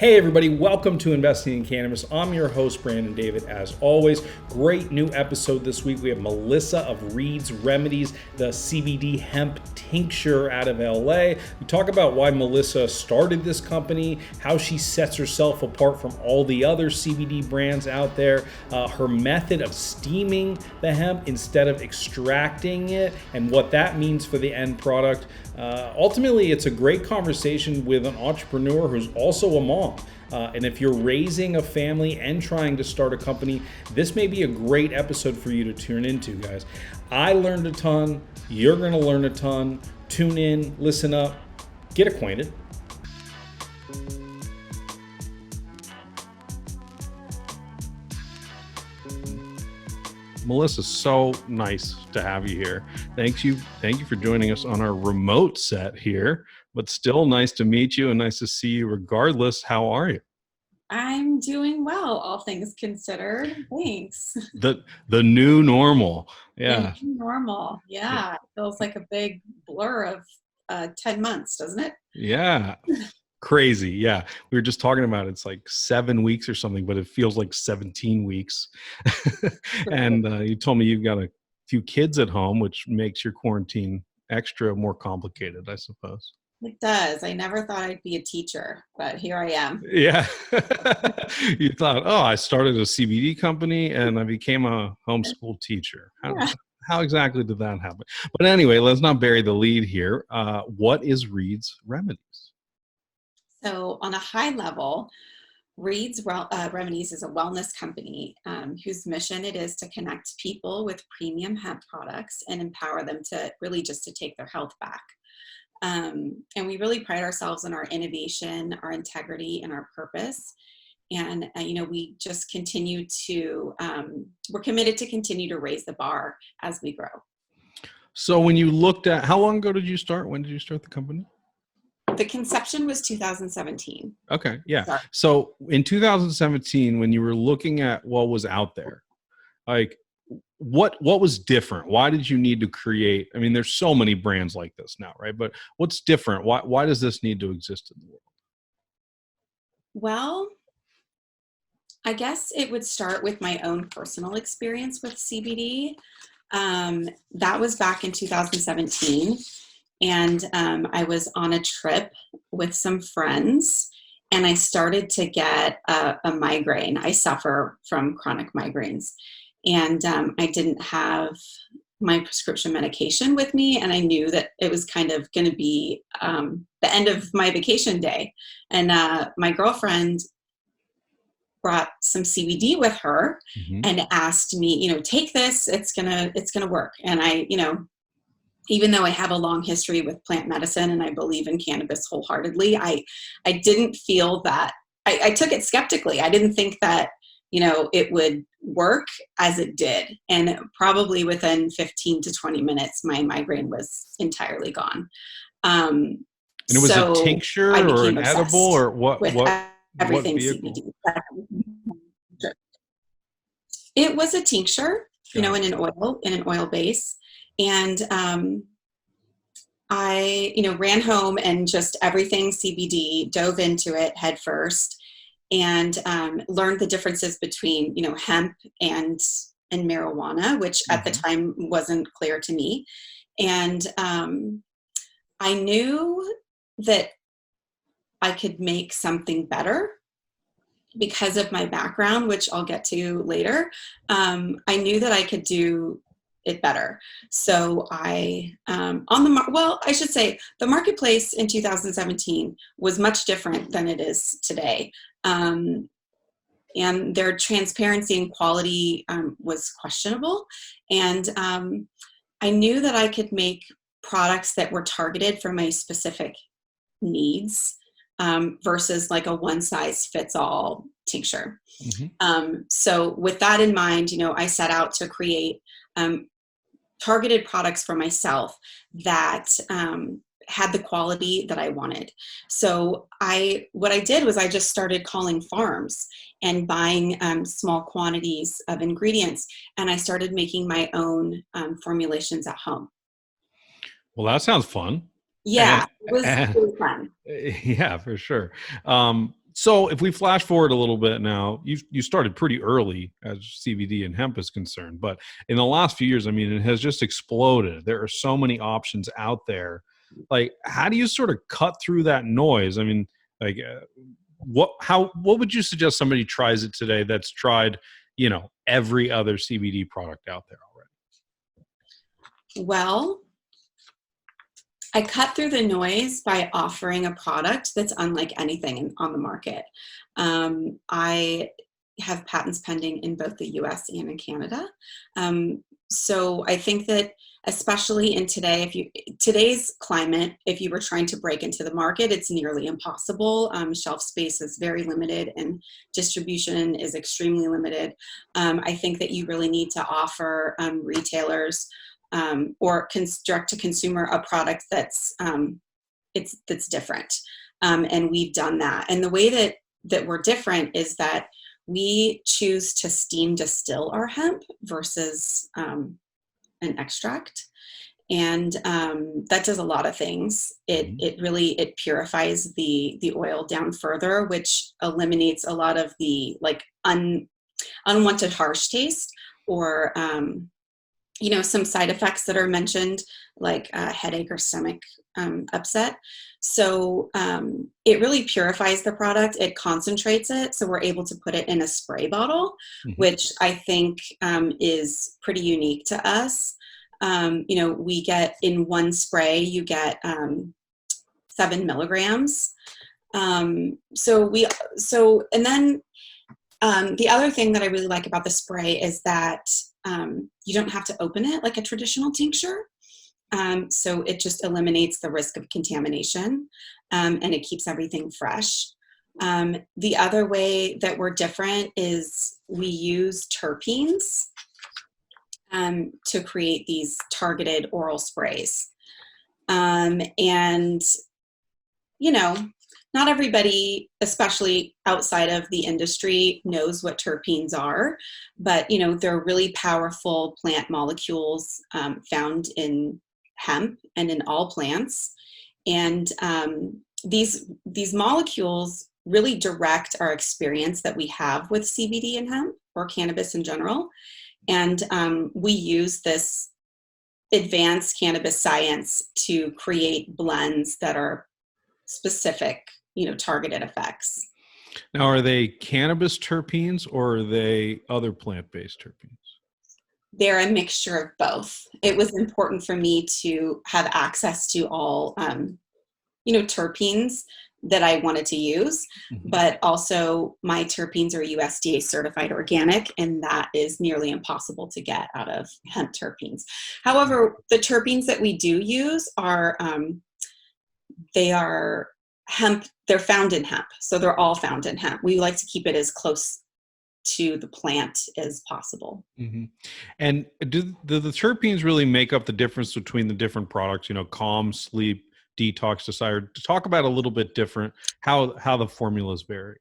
Hey everybody, welcome to Investing in Cannabis. I'm your host, Brandon David, as always. Great new episode this week. We have Melissa of Remedies, the CBD hemp tincture out of LA. We talk about why Melissa started this company, how she sets herself apart from all the other CBD brands out there, her method of steaming the hemp instead of extracting it, and what that means for the end product. Ultimately, it's a great conversation with an entrepreneur who's also a mom. And if you're raising a family and trying to start a company, this may be a great episode for you to tune into, guys. I learned a ton. You're going to learn a ton. Tune in, listen up, get acquainted. Melissa, so nice to have you here. Thank you for joining us on our remote set here, but still nice to meet you and nice to see you regardless. How are you? I'm doing well, all things considered. Thanks. The new normal. Yeah. The new normal. Yeah. It feels like a big blur of 10 months, doesn't it? Yeah. Crazy. Yeah. We were just talking about it's like 7 weeks or something, but it feels like 17 weeks. And you told me you've got a few kids at home, which makes your quarantine extra more complicated, I suppose. It does. I never thought I'd be a teacher, but here I am. Yeah. You thought, oh, I started a CBD company and I became a homeschool teacher. How exactly did that happen? But anyway, let's not bury the lead here. What is Reed's Remedies? So on a high level, Remedies is a wellness company whose mission it is to connect people with premium hemp products and empower them to really just to take their health back. And we really pride ourselves on our innovation, our integrity, and our purpose. And, we just continue to, we're committed to continue to raise the bar as we grow. So when you looked at, how long ago did you start? When did you start the company? The conception was 2017. Okay. Yeah. So in 2017, when you were looking at what was out there, like what was different? Why did you need to create? I mean, there's so many brands like this now, right? But what's different? Why does this need to exist in the world? Well, I guess it would start with my own personal experience with CBD. That was back in 2017. And I was on a trip with some friends and I started to get a migraine. I suffer from chronic migraines. And I didn't have my prescription medication with me. And I knew that it was kind of going to be the end of my vacation day. And my girlfriend brought some CBD with her and asked me, take this, it's gonna work. And I, even though I have a long history with plant medicine and I believe in cannabis wholeheartedly, I didn't feel that, I took it skeptically. I didn't think that, it would work as it did. And probably within 15 to 20 minutes, my migraine was entirely gone. And it was a tincture or an edible or what? Everything CBD. It was a tincture, in an oil base. And I, ran home and just everything CBD, dove into it head first and learned the differences between, hemp and marijuana, which at the time wasn't clear to me. And I knew that I could make something better because of my background, which I'll get to later. I knew that I could do it better. So I, I should say the marketplace in 2017 was much different than it is today. And their transparency and quality was questionable. And I knew that I could make products that were targeted for my specific needs versus like a one-size-fits-all tincture. So with that in mind, I set out to create targeted products for myself that had the quality that I wanted. So what I did was I just started calling farms and buying small quantities of ingredients, and I started making my own formulations at home. Well, that sounds fun. Yeah, it was really fun. Yeah, for sure. So if we flash forward a little bit now, you started pretty early as CBD and hemp is concerned, but in the last few years, I mean, it has just exploded. There are so many options out there. Like, how do you sort of cut through that noise? I mean, like, what would you suggest somebody tries it today that's tried, every other CBD product out there already? Well, I cut through the noise by offering a product that's unlike anything on the market. I have patents pending in both the US and in Canada. So I think that especially in today's climate, if you were trying to break into the market, it's nearly impossible. Shelf space is very limited and distribution is extremely limited. I think that you really need to offer retailers or direct to consumer a product that's different. And we've done that. And the way that we're different is that we choose to steam distill our hemp versus an extract. And that does a lot of things. It purifies the oil down further, which eliminates a lot of the unwanted harsh taste or some side effects that are mentioned, like headache or stomach upset. So it really purifies the product. It concentrates it. So we're able to put it in a spray bottle, which I think is pretty unique to us. We get in one spray, you get 7 milligrams. And then the other thing that I really like about the spray is that you don't have to open it like a traditional tincture. So it just eliminates the risk of contamination and it keeps everything fresh. The other way that we're different is we use terpenes to create these targeted oral sprays. Not everybody, especially outside of the industry, knows what terpenes are, but they're really powerful plant molecules found in hemp and in all plants. And these molecules really direct our experience that we have with CBD and hemp or cannabis in general. And we use this advanced cannabis science to create blends that are specific, targeted effects. Now, are they cannabis terpenes or are they other plant-based terpenes? They're a mixture of both. It was important for me to have access to all, terpenes that I wanted to use, but also my terpenes are USDA certified organic, and that is nearly impossible to get out of hemp terpenes. However, the terpenes that we do use are, they are hemp, they're found in hemp. So they're all found in hemp. We like to keep it as close to the plant as possible. And do the terpenes really make up the difference between the different products, calm, sleep, detox, desire? To talk about a little bit different, how the formulas vary.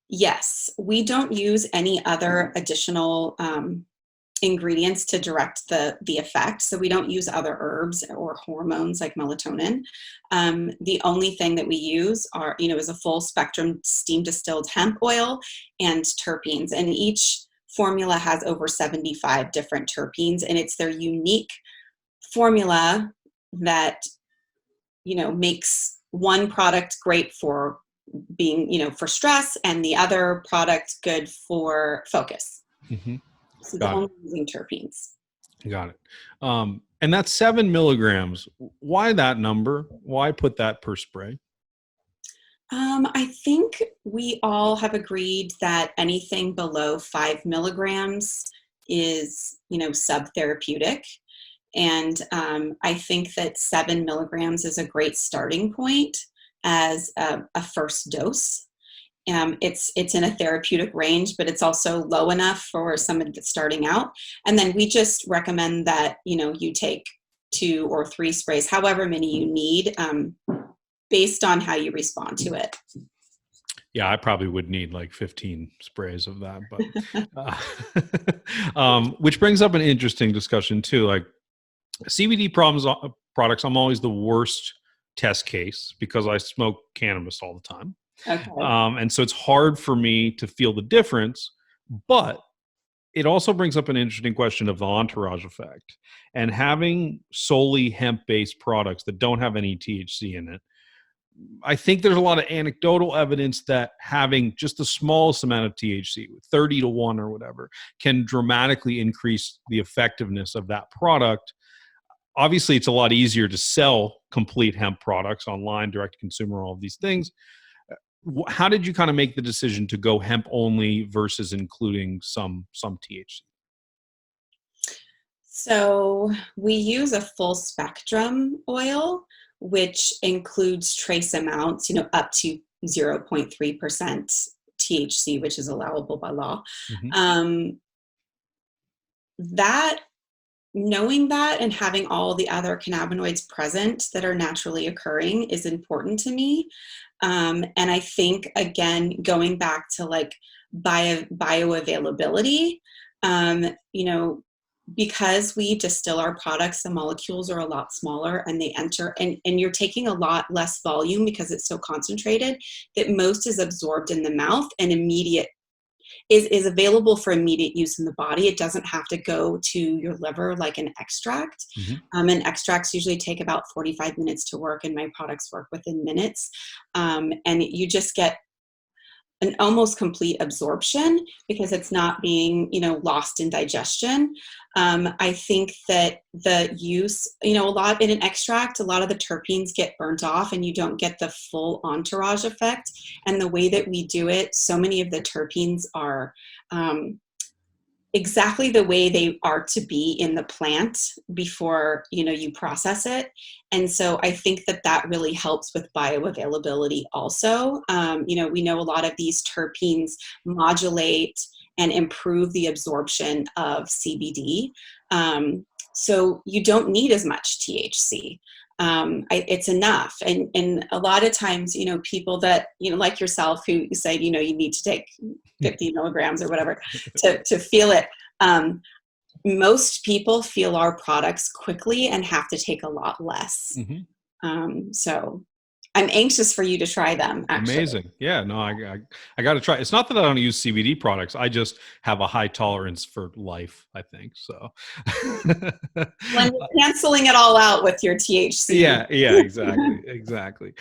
Yes, we don't use any other additional ingredients to direct the effect. So we don't use other herbs or hormones like melatonin. The only thing that we use is a full spectrum steam distilled hemp oil and terpenes. And each formula has over 75 different terpenes, and it's their unique formula that, makes one product great for being, for stress, and the other product good for focus. So they're only using terpenes. Got it. And that's 7 milligrams. Why that number? Why put that per spray? I think we all have agreed that anything below 5 milligrams is, subtherapeutic. And I think that 7 milligrams is a great starting point as a first dose. It's in a therapeutic range, but it's also low enough for someone that's starting out. And then we just recommend that, you take 2 or 3 sprays, however many you need, based on how you respond to it. Yeah, I probably would need like 15 sprays of that, but which brings up an interesting discussion too. Like CBD products, I'm always the worst test case because I smoke cannabis all the time. Okay. And so it's hard for me to feel the difference, but it also brings up an interesting question of the entourage effect, and having solely hemp-based products that don't have any THC in it. I think there's a lot of anecdotal evidence that having just the smallest amount of THC, 30 to 1 or whatever, can dramatically increase the effectiveness of that product. Obviously, it's a lot easier to sell complete hemp products online, direct to consumer, all of these things. How did you kind of make the decision to go hemp only versus including some THC? So we use a full spectrum oil, which includes trace amounts, up to 0.3% THC, which is allowable by law. Mm-hmm. Um, that Knowing that and having all the other cannabinoids present that are naturally occurring is important to me. And I think, again, going back to like bioavailability, um, you know, because we distill our products, the molecules are a lot smaller and they enter, and you're taking a lot less volume because it's so concentrated that most is absorbed in the mouth and immediate is available for immediate use in the body. It doesn't have to go to your liver like an extract. Mm-hmm. And extracts usually take about 45 minutes to work, and my products work within minutes. And you just get an almost complete absorption because it's not being, lost in digestion. I think that the use, a lot in an extract, a lot of the terpenes get burnt off and you don't get the full entourage effect. And the way that we do it, so many of the terpenes are exactly the way they are to be in the plant before you process it. And so I think that really helps with bioavailability also. We know a lot of these terpenes modulate and improve the absorption of CBD, so you don't need as much THC. It's enough. And a lot of times, people that, like yourself, who say, you need to take 50 milligrams or whatever to feel it. Most people feel our products quickly and have to take a lot less. Mm-hmm. So I'm anxious for you to try them, actually. Amazing. Yeah, no, I got to try. It's not that I don't use CBD products. I just have a high tolerance for life, I think. So When you're canceling it all out with your THC. yeah, exactly.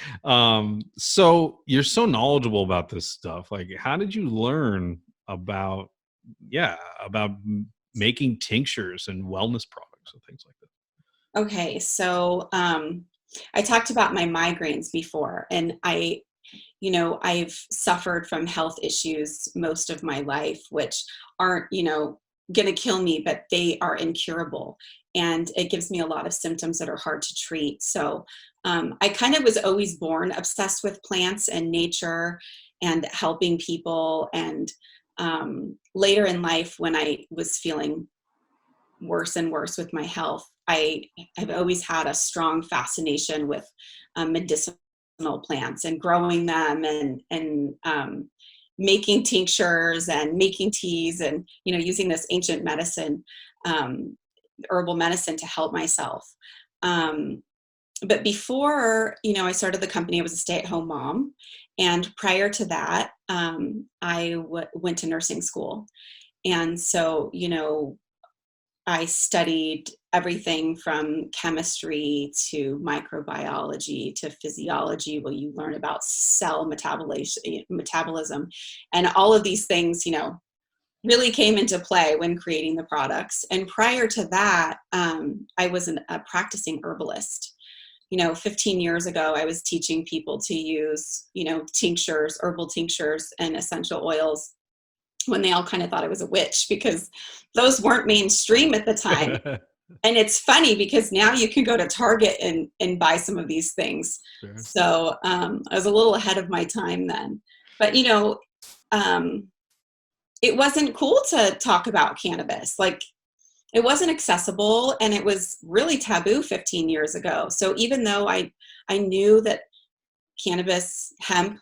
So you're so knowledgeable about this stuff. Like, how did you learn about, about making tinctures and wellness products and things like that? Okay, so I talked about my migraines before, and I've suffered from health issues most of my life, which aren't, going to kill me, but they are incurable. And it gives me a lot of symptoms that are hard to treat. So I kind of was always born obsessed with plants and nature and helping people. And later in life, when I was feeling worse and worse with my health, I have always had a strong fascination with medicinal plants and growing them and making tinctures and making teas and using this ancient medicine, herbal medicine, to help myself. But before I started the company, I was a stay-at-home mom, and prior to that, I went to nursing school, and so I studied everything from chemistry to microbiology to physiology, where you learn about cell metabolism, and all of these things, really came into play when creating the products. And prior to that, I was a practicing herbalist. 15 years ago, I was teaching people to use, tinctures, herbal tinctures, and essential oils, when they all kind of thought I was a witch because those weren't mainstream at the time. And it's funny because now you can go to Target and buy some of these things. Sure. So I was a little ahead of my time then. But, it wasn't cool to talk about cannabis. Like, it wasn't accessible, and it was really taboo 15 years ago. So even though I knew that cannabis, hemp,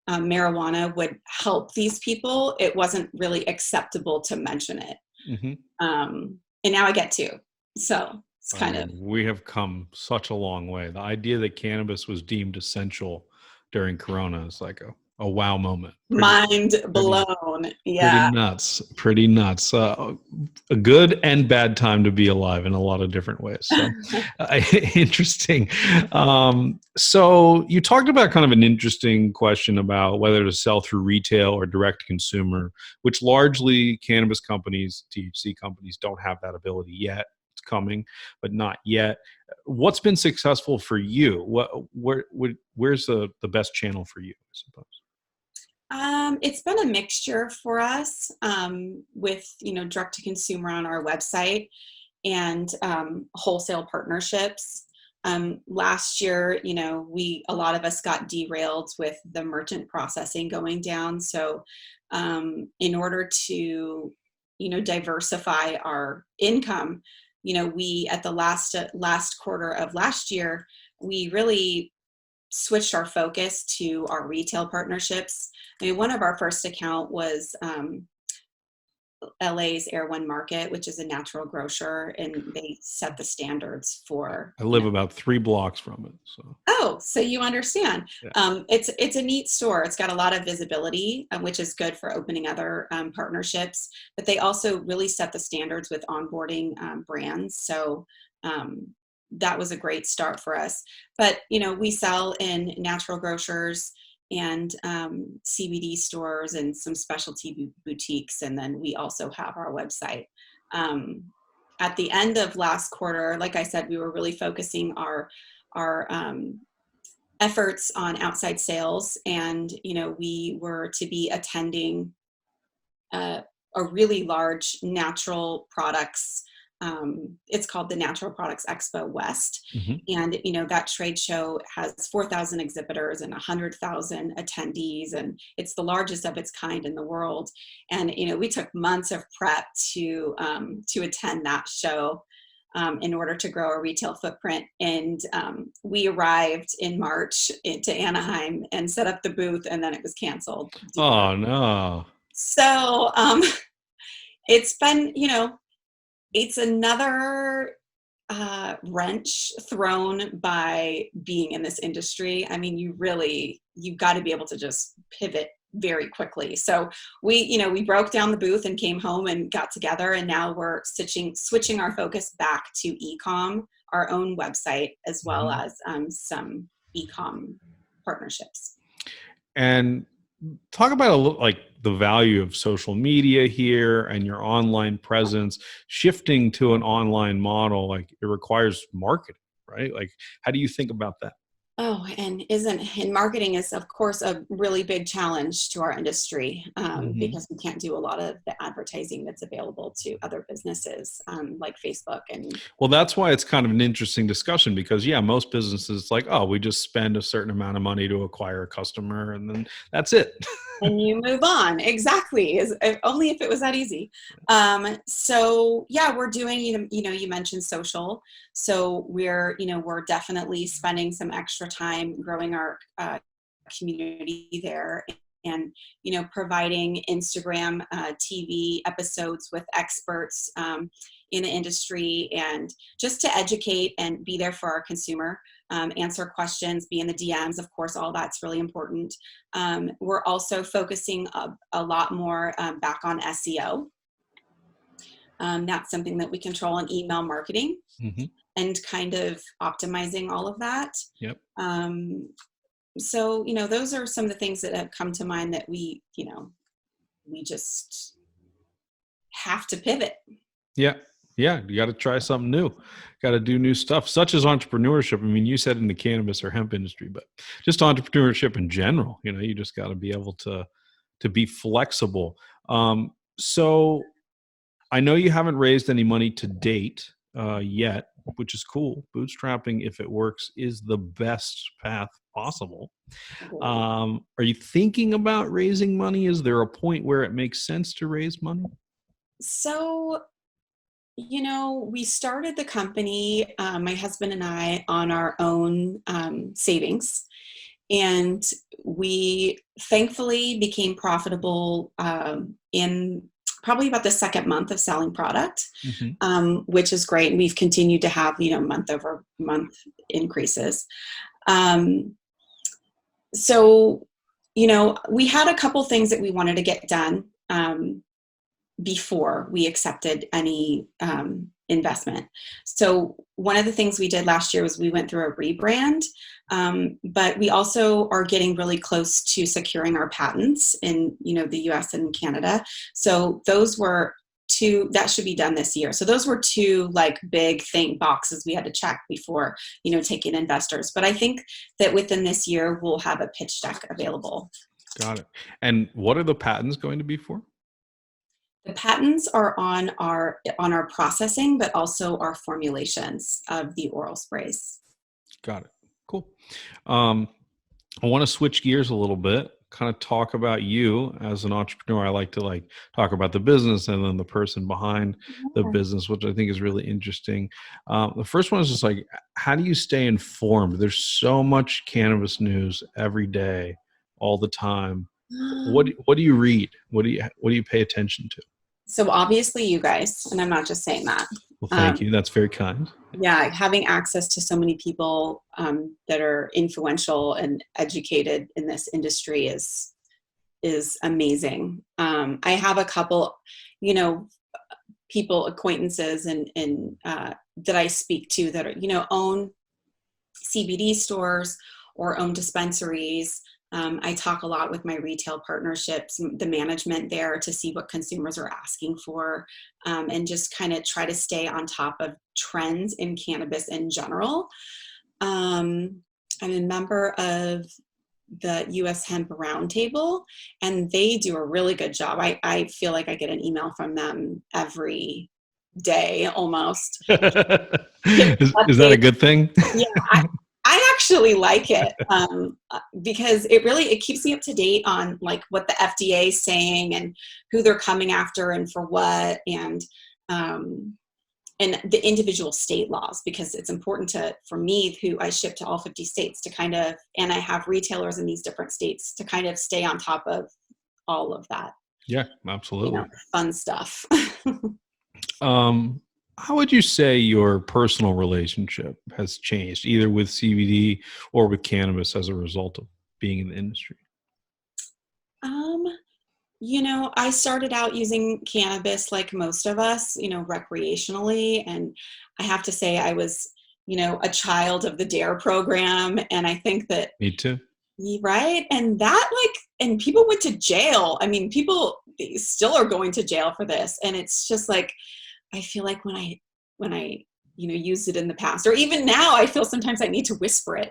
marijuana would help these people, it wasn't really acceptable to mention it. Mm-hmm. And now I get to. So it's kind of. We have come such a long way. The idea that cannabis was deemed essential during Corona is like a wow moment. Mind Pretty, blown. pretty Yeah. nuts. Pretty nuts. A good and bad time to be alive in a lot of different ways. So interesting. So you talked about kind of an interesting question about whether to sell through retail or direct to consumer, which largely cannabis companies, THC companies, don't have that ability yet. It's coming, but not yet. What's been successful for you? Where's the best channel for you, I suppose? It's been a mixture for us, with, direct to consumer on our website and wholesale partnerships. Last year, a lot of us got derailed with the merchant processing going down. So, in order to, diversify our income, we at the last quarter of last year, we really switched our focus to our retail partnerships. I mean, one of our first account was LA's Air One Market, which is a natural grocer, and they set the standards for. I live about 3 blocks from it. So Oh, so you understand. yeah. It's a neat store. It's got a lot of visibility, which is good for opening other partnerships. But they also really set the standards with onboarding brands. So that was a great start for us. But we sell in natural grocers and CBD stores and some specialty boutiques, and then we also have our website. At the end of last quarter, like I said, we were really focusing our efforts on outside sales, and we were to be attending a really large natural products. It's called the Natural Products Expo West. Mm-hmm. And, that trade show has 4,000 exhibitors and 100,000 attendees. And it's the largest of its kind in the world. And, we took months of prep to attend that show in order to grow a retail footprint. And we arrived in March to Anaheim and set up the booth, and then it was canceled. Oh, no. So it's been, it's another wrench thrown by being in this industry. I mean, you've got to be able to just pivot very quickly. So we broke down the booth and came home and got together, and now we're switching our focus back to e-com, our own website, as well as some e-com partnerships. And talk about like the value of social media here and your online presence. Shifting to an online model, like it requires marketing, right? Like, how do you think about that? Oh, and marketing is, of course, a really big challenge to our industry, because we can't do a lot of the advertising that's available to other businesses, like Facebook. And Well, that's why it's kind of an interesting discussion, because most businesses, like, oh, we just spend a certain amount of money to acquire a customer and then that's it. and you move on. Exactly. Only if it was that easy. So yeah, we're doing, you mentioned social. So we're definitely spending some extra time growing our community there, and providing Instagram TV episodes with experts in the industry, and just to educate and be there for our consumer, answer questions, be in the DMs, of course. All that's really important. We're also focusing a lot more back on SEO. That's something that we control in email marketing, and kind of optimizing all of that. Yep. So, those are some of the things that have come to mind that we just have to pivot. Yeah. Yeah. You got to try something new. Got to do new stuff, such as entrepreneurship. I mean, you said in the cannabis or hemp industry, but just entrepreneurship in general, you just got to be able to be flexible. So I know you haven't raised any money to date yet, which is cool. Bootstrapping, if it works, is the best path possible. Are you thinking about raising money? Is there a point where it makes sense to raise money? So, we started the company, my husband and I, on our own savings. And we thankfully became profitable in probably about the second month of selling product, which is great. And we've continued to have, month over month increases. So we had a couple things that we wanted to get done before we accepted any investment. So one of the things we did last year was we went through a rebrand, but we also are getting really close to securing our patents in, the US and Canada. So those were two that should be done this year. So those were two like big boxes we had to check before, taking investors. But I think that within this year, we'll have a pitch deck available. Got it. And what are the patents going to be for? The patents are on our processing, but also our formulations of the oral sprays. Got it. Cool. I want to switch gears a little bit, kind of talk about you as an entrepreneur. I like to talk about the business and then the person behind the business, which I think is really interesting. The first one is just how do you stay informed? There's so much cannabis news every day, all the time. What do you read? What do you pay attention to? So obviously you guys, and I'm not just saying that. Well, thank you. That's very kind. Yeah, having access to so many people that are influential and educated in this industry is amazing. I have a couple, people, acquaintances, and that I speak to that are, own CBD stores or own dispensaries. I talk a lot with my retail partnerships, the management there, to see what consumers are asking for, and just kind of try to stay on top of trends in cannabis in general. I'm a member of the US Hemp Roundtable, and they do a really good job. I feel like I get an email from them every day almost. Is that a good thing? Yeah, I actually like it because it keeps me up to date on what the FDA is saying and who they're coming after and for what, and the individual state laws, because it's important for me, who I ship to all 50 states, to kind of, and I have retailers in these different states, to kind of stay on top of all of that. Yeah, absolutely. Fun stuff. How would you say your personal relationship has changed, either with CBD or with cannabis, as a result of being in the industry? I started out using cannabis like most of us, recreationally. And I have to say I was, a child of the DARE program. And I think that... Me too. Right. And that and people went to jail. I mean, people still are going to jail for this. And it's just I feel like when I used it in the past, or even now, I feel sometimes I need to whisper it,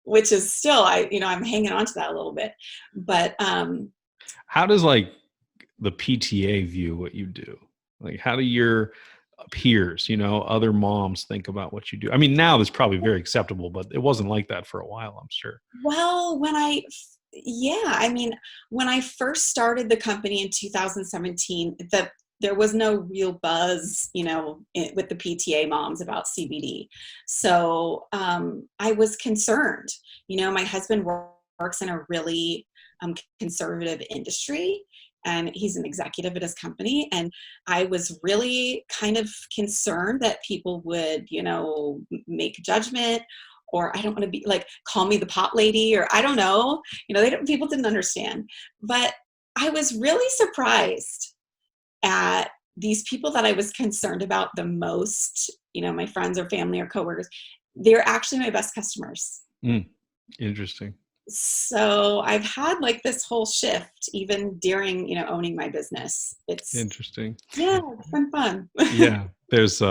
which is still, I'm hanging on to that a little bit. But how does the PTA view what you do? How do your peers, other moms think about what you do? I mean, now it's probably very acceptable, but it wasn't like that for a while, I'm sure. Well, when I first started the company in 2017, there was no real buzz, with the PTA moms about CBD. So I was concerned. My husband works in a really conservative industry, and he's an executive at his company. And I was really kind of concerned that people would, make judgment, or I don't want to be call me the pot lady, or I don't know, people didn't understand. But I was really surprised at these people that I was concerned about the most, my friends or family or coworkers. They're actually my best customers. Interesting. So I've had this whole shift even during, owning my business. It's interesting. Yeah, it's been fun. Yeah. There's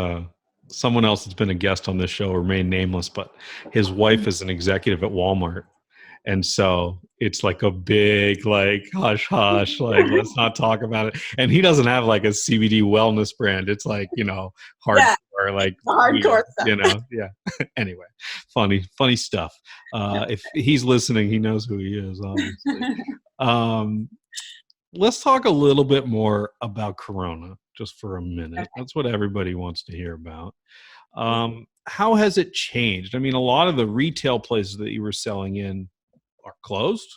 someone else that's been a guest on this show, remain nameless, but his wife is an executive at Walmart. And so it's a big, hush, hush, let's not talk about it. And he doesn't have a CBD wellness brand. It's hardcore, hardcore stuff. Yeah. Anyway, funny stuff. If he's listening, he knows who he is, obviously. Let's talk a little bit more about Corona just for a minute. Okay. That's what everybody wants to hear about. How has it changed? I mean, a lot of the retail places that you were selling in are closed.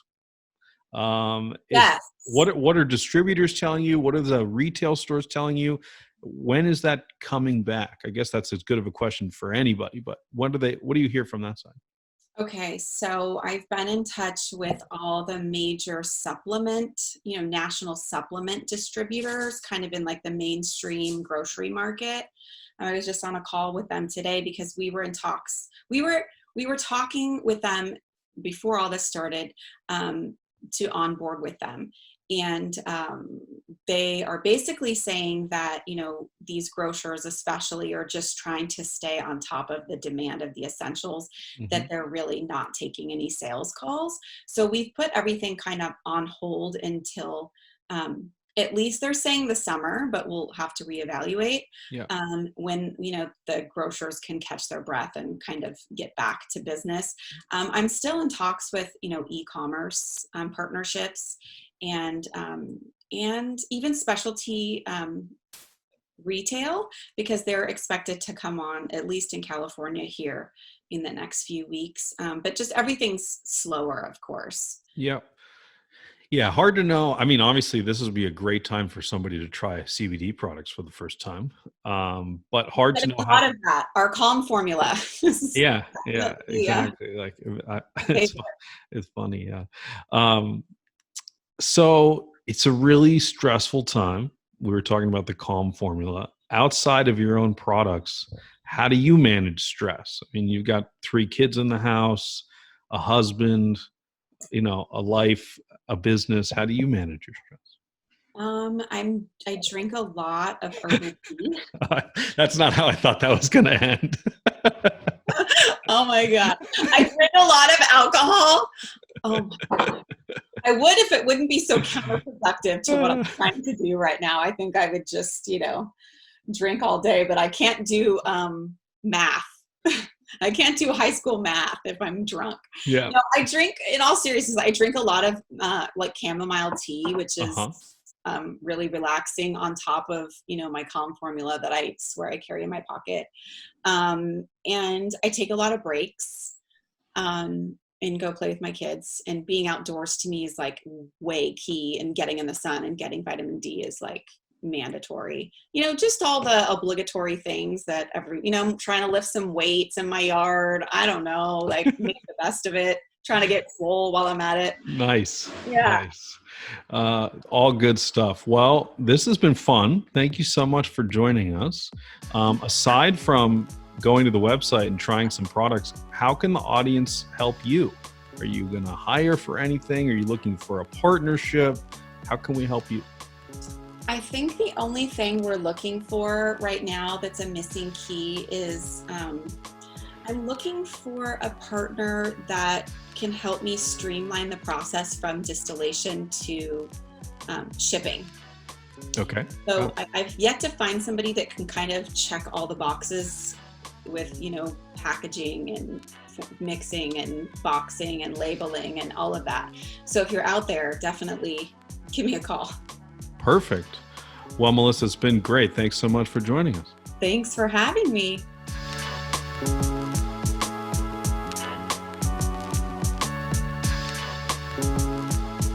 Yes. What are distributors telling you? What are the retail stores telling you? When is that coming back? I guess that's as good of a question for anybody, but what do you hear from that side? Okay, so I've been in touch with all the major supplement, national supplement distributors, kind of in like the mainstream grocery market. I was just on a call with them today because we were in talks. We were talking with them before all this started, to onboard with them. And they are basically saying that, these grocers especially are just trying to stay on top of the demand of the essentials, Hmm. that they're really not taking any sales calls. So we've put everything kind of on hold until, at least they're saying the summer, but we'll have to reevaluate, Yeah. when, the grocers can catch their breath and kind of get back to business. I'm still in talks with, e-commerce partnerships, and even specialty retail, because they're expected to come on, at least in California here, in the next few weeks. But just everything's slower, of course. Yeah. Yeah, hard to know. I mean, obviously, this would be a great time for somebody to try CBD products for the first time, but hard But to it's know a lot how. of that. Our calm formula is Yeah, yeah, definitely exactly. Like, a it's favorite. it's funny. Yeah. Um, so it's a really stressful time. We were talking about the calm formula. Outside of your own products, how do you manage stress? I mean, you've got 3 kids in the house, a husband, a life, a business. How do you manage your I drink a lot of herbal tea. stress? That's not how I thought that was going to end. Oh my God. I drink a lot of alcohol. Oh my God. I would if it wouldn't be so counterproductive to what I'm trying to do right now. I think I would just, drink all day, but I can't do math. I can't do high school math if I'm drunk. Yeah. No, I drink, in all seriousness, I drink a lot of like chamomile tea, which is Uh-huh. really relaxing, on top of, my calm formula that I swear I carry in my pocket. And I take a lot of breaks, and go play with my kids. And being outdoors to me is like way key, and getting in the sun and getting vitamin D is like mandatory. Just all the obligatory things that I'm trying to lift some weights in my yard. I don't know, like make the best of it, trying to get full while I'm at it. Nice. Yeah. Nice. All good stuff. Well, this has been fun. Thank you so much for joining us. Aside from going to the website and trying some products, how can the audience help you? Are you going to hire for anything? Are you looking for a partnership? How can we help you? I think the only thing we're looking for right now that's a missing key is, I'm looking for a partner that can help me streamline the process from distillation to shipping. Okay. So I've yet to find somebody that can kind of check all the boxes with, packaging and mixing and boxing and labeling and all of that. So if you're out there, definitely give me a call. Perfect. Well, Melissa, it's been great. Thanks so much for joining us. Thanks for having me.